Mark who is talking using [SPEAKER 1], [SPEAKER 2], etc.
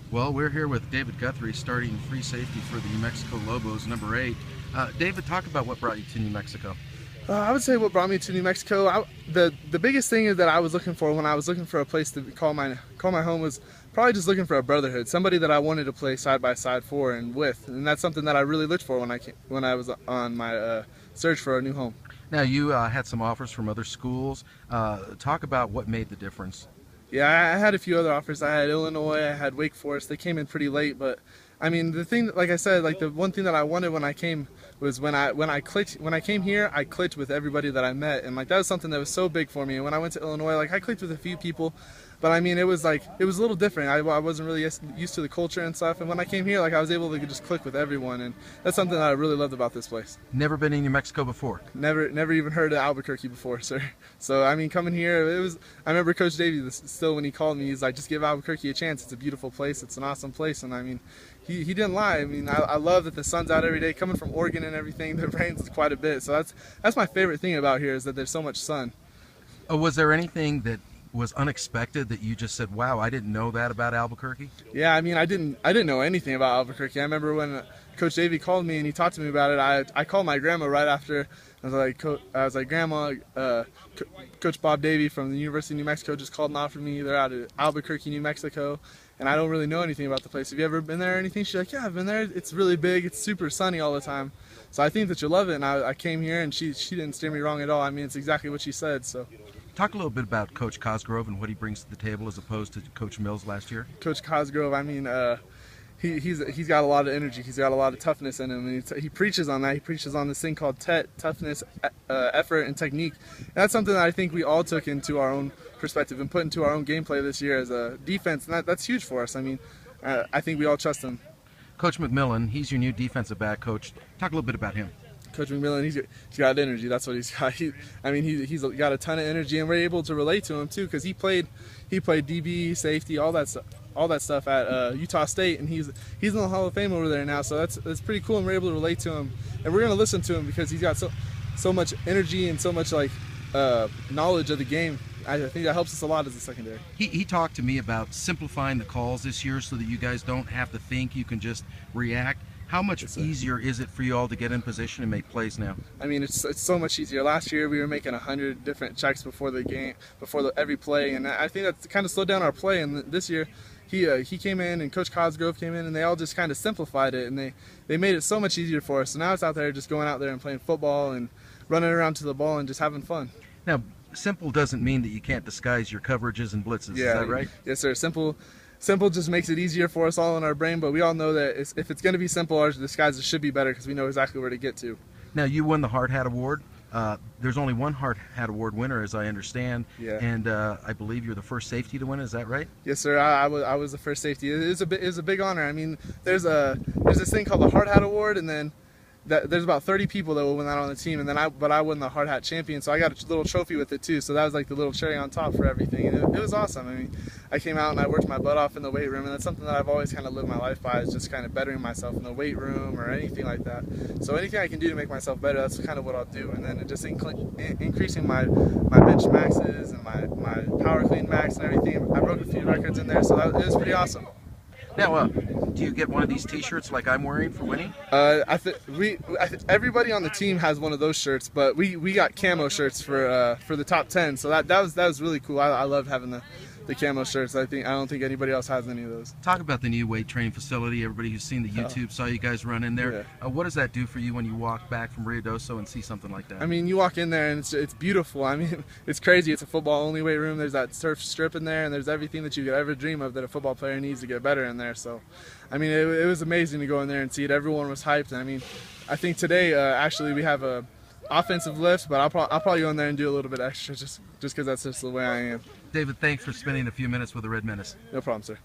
[SPEAKER 1] Well, we're here with David Guthrie, starting free safety for the New Mexico Lobos, number 8. David, talk about what brought you to New Mexico.
[SPEAKER 2] I would say what brought me to New Mexico, the biggest thing that I was looking for when I was looking for a place to call my home was probably just looking for a brotherhood, somebody that I wanted to play side by side for and with, and that's something that I really looked for when I was on my search for a new home.
[SPEAKER 1] Now, you had some offers from other schools. Talk about what made the difference.
[SPEAKER 2] Yeah, I had a few other offers. I had Illinois, I had Wake Forest. They came in pretty late, but I mean, the thing, like I said, like the one thing that I wanted when I came was when I came here, I clicked with everybody that I met, and like that was something that was so big for me. And when I went to Illinois, like I clicked with a few people, but I mean, it was a little different. I wasn't really used to the culture and stuff, and when I came here, like I was able to just click with everyone, and that's something that I really loved about this place.
[SPEAKER 1] Never been in New Mexico before.
[SPEAKER 2] Never even heard of Albuquerque before, sir. So I mean, coming here, it was. I remember Coach Davey still when he called me, he's like, just give Albuquerque a chance. It's a beautiful place. It's an awesome place, and I mean, he didn't lie. I mean, I love that the sun's out every day. Coming from Oregon and everything, the rains quite a bit. So that's my favorite thing about here is that there's so much sun.
[SPEAKER 1] Was there anything that was unexpected that you just said, "Wow, I didn't know that about Albuquerque"?
[SPEAKER 2] Yeah, I mean, I didn't know anything about Albuquerque. I remember when Coach Davey called me and he talked to me about it. I called my grandma right after. I was like, Grandma, Coach Bob Davey from the University of New Mexico just called and offered me. They're out of Albuquerque, New Mexico, and I don't really know anything about the place. Have you ever been there or anything? She's like, yeah, I've been there. It's really big. It's super sunny all the time. So I think that you'll love it. And I came here and she didn't steer me wrong at all. I mean, it's exactly what she said. So.
[SPEAKER 1] Talk a little bit about Coach Cosgrove and what he brings to the table as opposed to Coach Mills last year.
[SPEAKER 2] Coach Cosgrove, I mean, he's got a lot of energy. He's got a lot of toughness in him, and he preaches on that. He preaches on this thing called toughness, effort, and technique. And that's something that I think we all took into our own perspective and put into our own gameplay this year as a defense, and that's huge for us. I mean, I think we all trust him.
[SPEAKER 1] Coach McMillan, he's your new defensive back coach. Talk a little bit about him.
[SPEAKER 2] Coach McMillan, he's got energy. That's what he's got. He's got a ton of energy, and we're able to relate to him too because he played DB, safety, all that stuff at Utah State, and he's in the Hall of Fame over there now. So that's pretty cool, and we're able to relate to him, and we're gonna listen to him because he's got so much energy and so much knowledge of the game. I think that helps us a lot as a secondary.
[SPEAKER 1] He talked to me about simplifying the calls this year so that you guys don't have to think, you can just react. How much easier is it for you all to get in position and make plays now?
[SPEAKER 2] I mean, it's so much easier. Last year we were making 100 different checks before the game, every play, and I think that's kind of slowed down our play. And this year, he came in and Coach Cosgrove came in, and they all just kind of simplified it, and they made it so much easier for us. So now it's out there just going out there and playing football and running around to the ball and just having fun.
[SPEAKER 1] Now, simple doesn't mean that you can't disguise your coverages and blitzes.
[SPEAKER 2] Yeah,
[SPEAKER 1] is that right?
[SPEAKER 2] Yes, sir. Simple just makes it easier for us all in our brain, but we all know that if it's going to be simple, our disguises should be better because we know exactly where to get to.
[SPEAKER 1] Now, you won the Hard Hat Award. There's only one Hard Hat Award winner, as I understand,
[SPEAKER 2] yeah.
[SPEAKER 1] And I believe you're the first safety to win. Is that right?
[SPEAKER 2] Yes, sir. I was the first safety. It is a big honor. I mean, there's this thing called the Hard Hat Award, and then there's about 30 people that will win that on the team, and then I won the Hard Hat Champion, so I got a little trophy with it too. So that was like the little cherry on top for everything, and it was awesome. I mean, I came out and I worked my butt off in the weight room, and that's something that I've always kind of lived my life by, is just kind of bettering myself in the weight room or anything like that. So anything I can do to make myself better, that's kind of what I'll do. And then just increasing my bench maxes and my power clean max and everything. I broke a few records in there, so it was pretty awesome.
[SPEAKER 1] Now, do you get one of these T-shirts like I'm wearing for winning?
[SPEAKER 2] Everybody on the team has one of those shirts, but we got camo shirts for the top 10. So that was really cool. I loved having the camo shirts. I don't think anybody else has any of those.
[SPEAKER 1] Talk about the new weight training facility. Everybody who's seen the YouTube saw you guys run in there.
[SPEAKER 2] Yeah.
[SPEAKER 1] What does that do for you when you walk back from Ruidoso and see something like that?
[SPEAKER 2] I mean, you walk in there and it's beautiful. I mean, it's crazy. It's a football-only weight room. There's that surf strip in there, and there's everything that you could ever dream of that a football player needs to get better in there. So, I mean, it was amazing to go in there and see it. Everyone was hyped. And I mean, I think today actually we have a offensive lift, but I'll probably go in there and do a little bit extra just because that's just the way I am.
[SPEAKER 1] David, thanks for spending a few minutes with the Red Menace.
[SPEAKER 2] No problem, sir.